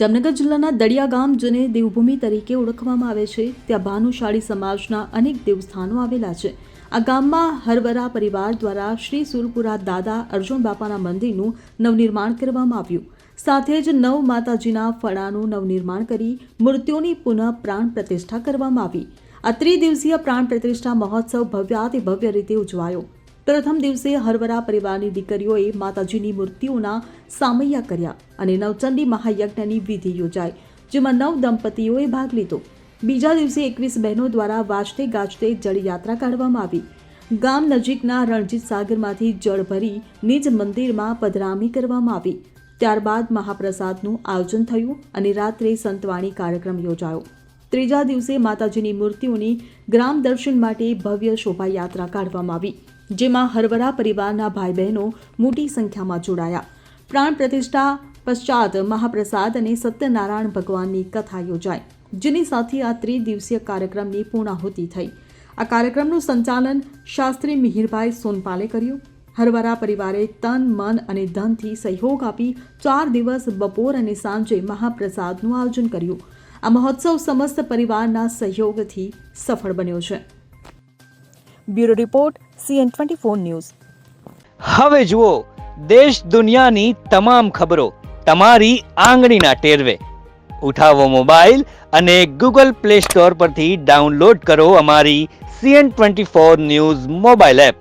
જામનગર જિલ્લાના દડિયા ગામ જેને દેવભૂમિ તરીકે ઓળખવામાં આવે છે, ત્યાં ભાનુશાળી સમાજના અનેક દેવસ્થાનો આવેલા છે. આ ગામમાં હરવરા પરિવાર દ્વારા શ્રી સુરપુરા દાદા અર્જુન બાપાના મંદિરનું નવનિર્માણ કરવામાં આવ્યું. સાથે જ નવ માતાજીના ફળાનું નવનિર્માણ કરી મૂર્તિઓની પુનઃ પ્રાણ પ્રતિષ્ઠા કરવામાં આવી. આ ત્રિદિવસીય પ્રાણ પ્રતિષ્ઠા મહોત્સવ ભવ્યાતિભવ્ય રીતે ઉજવાયો. પ્રથમ દિવસે હરવરા પરિવારની દીકરીઓએ માતાજીની મૂર્તિઓના સામૈયા કર્યા અને નવચંડી મહાયજ્ઞની વિધિ યોજાઈ, જેમાં 9 દંપતીઓએ ભાગ લીધો. બીજા દિવસે 21 બહેનો દ્વારા વાજતે ગાજતે જળયાત્રા કાઢવામાં આવી. ગામ નજીકના રણજીત સાગરમાંથી જળ ભરી નિજ મંદિરમાં પધરામણી કરવામાં આવી. ત્યારબાદ મહાપ્રસાદનું આયોજન થયું અને રાત્રે સંતવાણી કાર્યક્રમ યોજાયો. ત્રીજા દિવસે માતાજીની મૂર્તિઓની ગ્રામ દર્શન માટે ભવ્ય શોભાયાત્રા કાઢવામાં આવી, જેમાં હરવરા પરિવારના ભાઈ બહેનો મોટી સંખ્યામાં જોડાયા. પ્રાણ પ્રતિષ્ઠા પશ્ચાત મહાપ્રસાદ અને સત્યનારાયણ ભગવાનની કથા યોજાઈ, જેની સાથે આ ત્રિદિવસીય કાર્યક્રમની પૂર્ણાહુતિ થઈ. આ કાર્યક્રમનું સંચાલન શાસ્ત્રી મિહિરભાઈ સોનપાલે કર્યું. હરવરા પરિવારે તન, મન અને ધનથી સહયોગ આપી 4 દિવસ બપોર અને સાંજે મહાપ્રસાદનું આયોજન કર્યું. આ મહોત્સવ સમસ્ત પરિવારના સહયોગથી સફળ બન્યો છે. Bureau report CN24 news. હવે જુઓ દેશ દુનિયાની તમામ ખબરો તમારી આંગળીના ટેરવે. ઉઠાવો મોબાઈલ અને Google Play Store પરથી ડાઉનલોડ કરો અમારી CN24 ન્યૂઝ મોબાઈલ એપ.